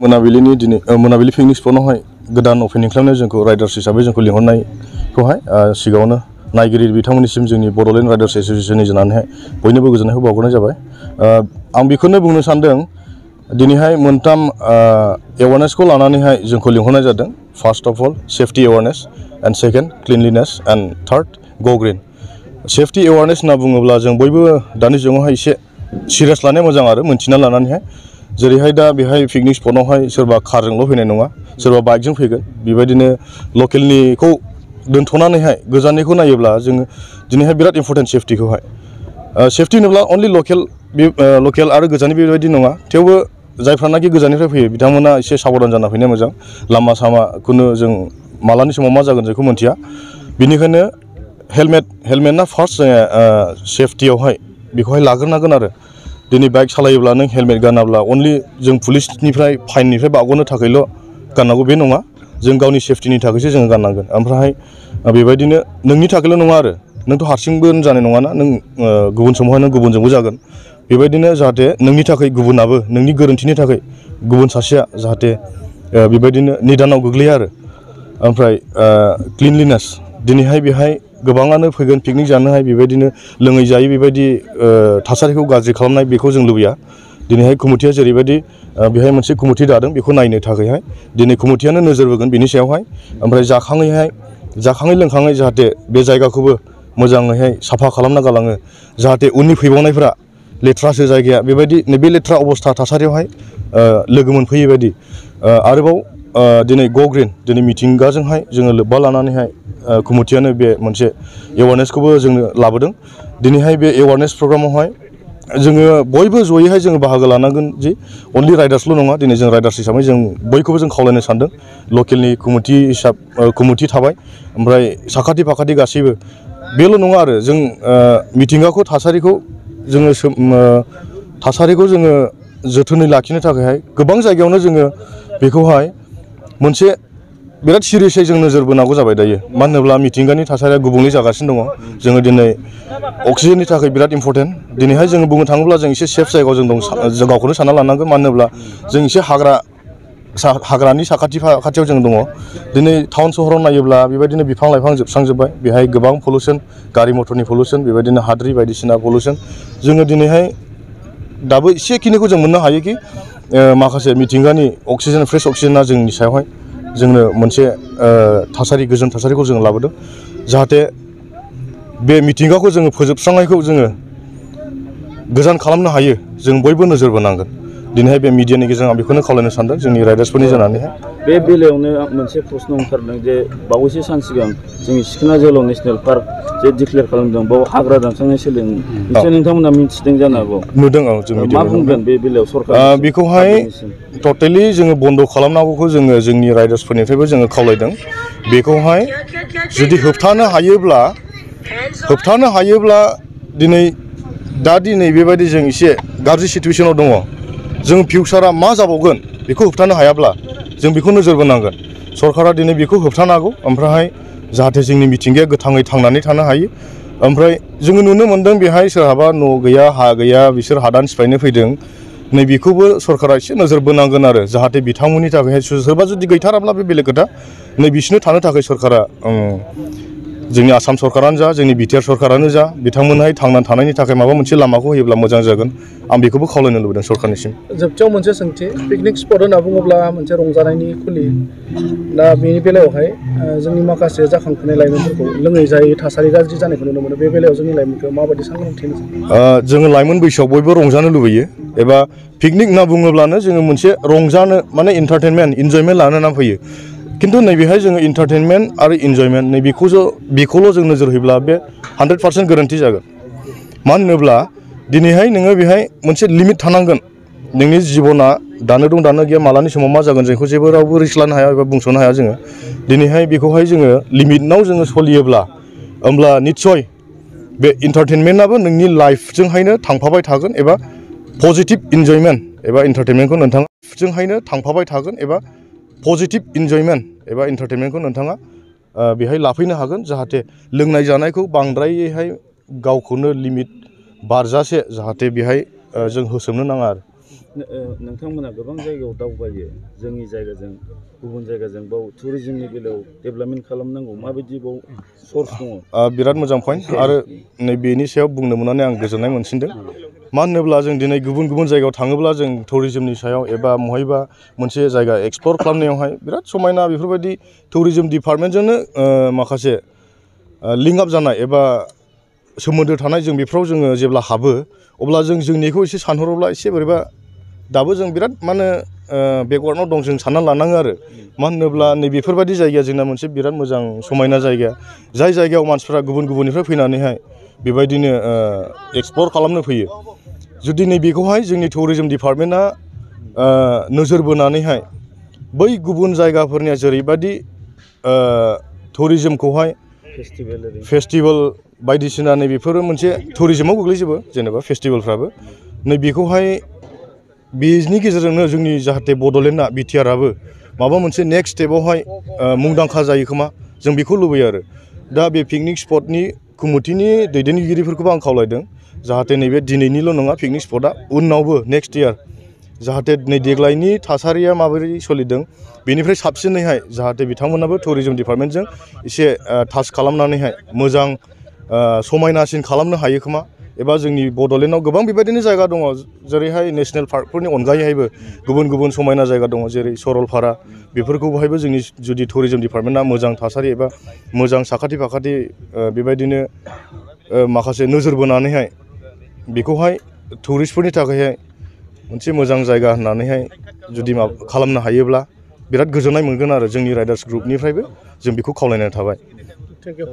मोनाबिलिनि दिनै मोनाबिलि पिकनिक स्पटआवहाय गोदान ओपनिं खालामनाय जोंखौ राइडार्स हिसाबै जोंखौ लिंहरनायखौहाय सिगाङावनो नायगिरि बिथांमोननिसिम जोंनि बड'लेण्ड राइडार्स एस'सिएशननि जानानैहाय बयनोबो गोजोननायखौ बावहरनाय जाबाय। आं बेखौनो बुंनो सानदों दिनैहाय मोनथाम एवारनेसखौ लानानैहाय जोंखौ लिंहरनाय जादों। First of all safety awareness and second cleanliness and third go green. Safety awareness होनना बुङोब्ला जों बयबो दानि जुगावहाय एसे सिरियास लानाया मोजां आरो मोनथिना लानानैहाय जेरैहाय दा बेहाय पिकनिक स्पटआवहाय सोरबा कारजोंल' फैनाय नङा, सोरबा बाइकजों फैगोन। बेबायदिनो लकेलनिखौ दोनथ'नानैहाय गोजाननिखौ नायोब्ला जोङो दिनैहाय बिराद इम्परटेन्ट सेफ्टिखौहाय। सेफ्टि होनोब्ला अनलि लकेल आरो गोजाननि बेबायदि नङा, थेवबो जायफ्रानाखि गोजाननिफ्राय फैयो बिथांमोना एसे साबधान जाना फैनाया मोजां। लामा सामाखौनो जों मालानि समाव मा जागोन जोंखौ मोनथिया। बेनिखायनो हेलमेटना फार्स्ट जोङो सेफ्टियावहाय बेखौहाय लाग्रोनांगोन आरो। दिनै बाइक सालायोब्ला नों हेलमेट गानाब्ला अनलि जों पुलिसनिफ्राय फाइननिफ्राय बारग'नो थाखायल' गाननांगौ बे नङा, जों गावनि सेफ्टिनि थाखायसो जोङो गाननांगोन। ओमफ्राय बेबायदिनो नोंनि थाखायल' नङा आरो, नोंथ' हारसिंबो जानाय नङाना, नों गुबुन समावहाय नों गुबुनजोंबो जागोन। बेबायदिनो जाहाथे नोंनि थाखाय गुबुनाबो नोंनि गोरोन्थिनि थाखाय गुबुन सासेया जाहाथे बेबायदिनो निदानाव गोग्लैया आरो। ओमफ्राय क्लिनलिनेस दिनैहाय बेहाय गोबाङानो फैगोन पिकनिक जानोहाय बेबायदिनो लोङै जायै बेबायदि थासारिखौ गाज्रि खालामनाय बेखौ जों लुबैया। दिनैहाय कमिटिया जेरैबायदि बेहाय मोनसे कमिटि दादों बेखौ नायनो थाखायहाय दिनै कमिटियानो नोजोर होगोन बिनि सायावहाय। ओमफ्राय जाखाङै लोंखाङै जाहाथे बे जायगाखौबो मोजाङैहाय साफा खालामना गालाङो, जाहाथे उननि फैबावनायफ्रा लेथ्रासो जायगाया बेबायदि नैबे लेथ्रा अबस्था थासारियावहाय लोगो मोनफैयै बायदि। आरोबाव दिनै गो ग्रिन, दिनै मिथिंगाजोंहाय जोङो लोब्बा लानानैहाय कमिटियानो बे मोनसे एवारनेसखौबो जोंनो लाबोदों। दिनैहाय बे एवारनेस प्रग्रामावहाय जोङो बयबो जयैहाय जोङो बाहागो लानांगोन। जि अनलि राइडार्सल' नङा, दिनै जों राइडार्स हिसाबै जों बयखौबो जों खावलायनो सानदों। लकेलनि कमिटि थाबाय, ओमफ्राय साखाथि फाखाथि गासैबो बेल' नङा आरो जों मिथिंगाखौ थासारिखौ जोङो जोथोनै लाखिनो थाखायहाय गोबां जायगायावनो जोङो बेखौहाय मोनसे बिराद सिरियासै जों नोजोर बोनांगौ जाबाय दायो। मानो होनोब्ला मिथिंगानि थासारिया गुबुंले जागासिनो दङ। जोङो दिनै अक्सिजेननि थाखाय बिराद इम्परटेन्ट। दिनैहाय जोङो बुंनो थाङोब्ला जों एसे सेफ जायगायाव जों दं, जों गावखौनो सानना लानांगोन। मानो होनोब्ला जों एसे हाग्रानि साखाथियाव जों दङ। दिनै टाउन सहराव नायोब्ला बेबायदिनो बिफां लाइफां जोबस्रांजोब्बाय, बेहाय गोबां पलिउसन, गारि मटरनि पलिउसन, बेबायदिनो हाद्रि बायदिसिना पलिउसन। जोङो दिनैहाय दाबो एसेखिनिखौ जों मोननो हायोखि माखासे मिथिंगानि अक्सिजेन, फ्रेश अक्सिजेना जोंनि सायावहाय जोंनो मोनसे गोजोन थासारिखौ जों लाबोदों। जाहाथे बे मिथिंगाखौ जोङो फोजोबस्रांनायखौ जोङो गोजान खालामनो हायो, जों बयबो नोजोर बोनांगोन। दिनैहाय बे मिडियानि गेजेरजों आं बेखौनो खावलायनो सानदों जोंनि राइडार्सफोरनि जानानैहाय। बे बेलायावनो मोनसे प्रश्न ओंखारदों जे बावैसो सान सिगां जोंनि सिखोना जोहोलाव नेसनेल पार्क जे डिक्लेयार खालामदों, बाव हाग्रा दानस्रांनाय सोलिदों, निश्चय नोंथांमोना मिथिदों जानो हागौ। नुदों जों मा बुंगोन बे बेलायाव सरकार बेखौहाय टटेलि जोङो बन्द' खालामनांगौखौ जोङो जोंनि राइडार्सफोरनिफ्रायबो जोङो खावलायदों। बेखौहाय जुदि होबथानो हायोब्ला दिनै बेबायदि जों एसे गाज्रि सिटुवेसनाव दङ। जों फिउचारा मा जाबावगोन बेखौ होबथानो हायाब्ला जों बेखौ नोजोर बोनांगोन। सरकारा दिनै बेखौ होबथानांगौ, ओमफ्राय जाहाथे जोंनि मिथिंगाया गोथाङै थांनानै थानो हायो। ओमफ्राय जोङो नुनो मोन्दों बेहाय सोरहाबा न' गैया, हा गैया, बिसोर हादान सिफायनो फैदों। नैबेखौबो सरकारा एसे नोजोर बोनांगोन आरो, जाहाथे बिथांमोननि थाखायहाय सोरबा जुदि गैथाराब्ला बे बेलेग खोथा। बिसोरनो थानो थाखाय सरकारा जोंनि आसाम सरकारानो जा, जोंनि बिटिआर सरकारानो जा, बिथांमोनहाय थांनानै थानायनि थाखाय माबा मोनसे लामाखौ होयोब्ला मोजां जागोन। आं बेखौबो खावलायनो लुबैदों सरकारनिसिम। जोबथियाव मोनसे सोंथि, पिकनिक स्पट होनना बुङोब्ला मोनसे रंजानायनि खुलि। दा बेनि बेलायावहाय जोंनि माखासे जाखांफुनाय लाइमोनफोरखौ लोङै जायै थासारि गाज्रि जानायखौ नुनो मोनो। बे बेलायाव जोंनि लाइमोनखौ माबायदि सांग्रांथि होनो सानो? जोङो लाइमोन बैसोआव बयबो रंजानो लुबैयो, एबा पिकनिक होनना बुङोब्लानो जोङो मोनसे रंजानो माने इन्टारटेनमेन्ट, इन्जयमेन्ट लानो होनना फैयो। खिन्थु नैबेहाय जोङो इन्टारटेनमेन्ट आरो इन्जयमेन्ट बेखौल' जों नोजोर होयोब्ला बे 100% गोरोन्थि जागोन। मानो होनोब्ला दिनैहाय नोङो बेहाय मोनसे लिमिट थानांगोन। नोंनि जिबना दानो दं दानो गैया, मालानि समाव मा जागोन जोंखौ जेबो रावबो रिस्क लानो हाया एबा बुंस'नो हाया जोङो। दिनैहाय बेखौहाय जोङो लिमिटनाव जोङो सोलियोब्ला होमब्ला निस्सय बे इन्टारटेनमेन्टआबो नोंनि लाइफजोंहायनो थांफाबाय थागोन, एबा पजिटिभ इन्जयमेन्ट एबा इन्टारटेनमेन्टखौ नोंथाङा जोंहायनो थांफाबाय थागोन, एबा पजिटिभ इन्जयमेन्ट एबा इन्टारटेनमेन्टखौ नोंथाङा बेहाय लाफैनो हागोन। जाहाथे लोंनाय जानायखौ बांद्रायैहाय गावखौनो लिमिट बारजासे जाहाथे बेहाय जों होसोमनो नाङा आरो। नोंथांमोना गोबां जायगायाव दावबायो जोंनि जायगाजों गुबुन जायगाजों बाव टुरिजमनि बेलायाव डेभेलपमेन्ट खालामनांगौ माबायदि बाव सर्स दङ बिराद मोजां पइन्ट आरो नैबेनि सायाव बुंनो मोननानै आं गोजोननाय मोनसिनदों मानो होनोब्ला जों दिनै गुबुन गुबुन जायगायाव थाङोब्ला जों टुरिजमनि सायाव एबा महायबा मोनसे जायगा एक्सप्लर खालामनायावहाय बिराद समायना बेफोरबायदि टुरिजम डिपार्टमेन्टजोंनो माखासे लिंक आप जानाय एबा सोमोन्दो थानाय जों बेफोराव जोङो जेब्ला हाबो अब्ला जों जोंनिखौ एसे सानहरोब्ला एसे बोरैबा दाबो जों बिराद मा होनो बेकवार्डआव दं जों सानना लानाङो आरो मानो होनोब्ला नैबेफोरबायदि जायगाया जोंना मोनसे बिराद मोजां समायना जायगा जाय जायगायाव मानसिफ्रा गुबुन गुबुननिफ्राय फैनानैहाय बेबायदिनो एक्सप्लर खालामनो फैयो जुदि नैबेखौहाय जोंनि टुरिजम डिपार्टमेन्टआ नोजोर बोनानैहाय बै गुबुन जायगाफोरनिया जेरैबायदि टुरिजमखौहाय फेस्टिभेल बायदिसिना नैबेफोरो मोनसे टुरिजमाव गोग्लैजोबो जेनेबा फेस्टिभेलफ्राबो नैबेखौहाय बेनि गेजेरजोंनो जोंनि जाहाथे बड'लेण्डआ बिटिआरआबो माबा मोनसे नेक्स्ट स्टेपआवहाय मुंदांखा जायो खोमा जों बेखौ लुबैयो आरो दा बे पिकनिक स्पटनि कमिटिनि दैदेनगिरिफोरखौबो आं खावलायदों जाहाथे नैबे दिनैनिल' नङा पिकनिक स्पटआ उनावबो नेक्स्ट इयार जाहाथे नै देग्लायनि थासारिया माबोरै सोलिदों बेनिफ्राय साबसिनैहाय जाहाथे बिथांमोनाबो टुरिजम डिपार्टमेन्टजों एसे टाच खालामनानैहाय मोजां समायनासिन खालामनो हायो खोमा एबा जोंनि बड'लेण्डआव गोबां बेबायदिनो जायगा दङ जेरैहाय नेसनेल पार्कफोरनि अनगायैहायबो गुबुन गुबुन समायना जायगा दङ जेरै सरलपारा बेफोरखौहायबो जोंनि जुदि टुरिजम डिपार्टमेन्टआ मोजां थासारि एबा मोजां साखाथि फाखाथि बेबायदिनो माखासे नोजोर बोनानैहाय बेखौहाय टुरिस्टफोरनि थाखायहाय मोनसे मोजां जायगा होननानैहाय जुदि खालामनो हायोब्ला बिराद गोजोननाय मोनगोन आरो जोंनि राइडार्स ग्रुपनिफ्रायबो जों बेखौ खावलायनाय थाबाय। Thank you.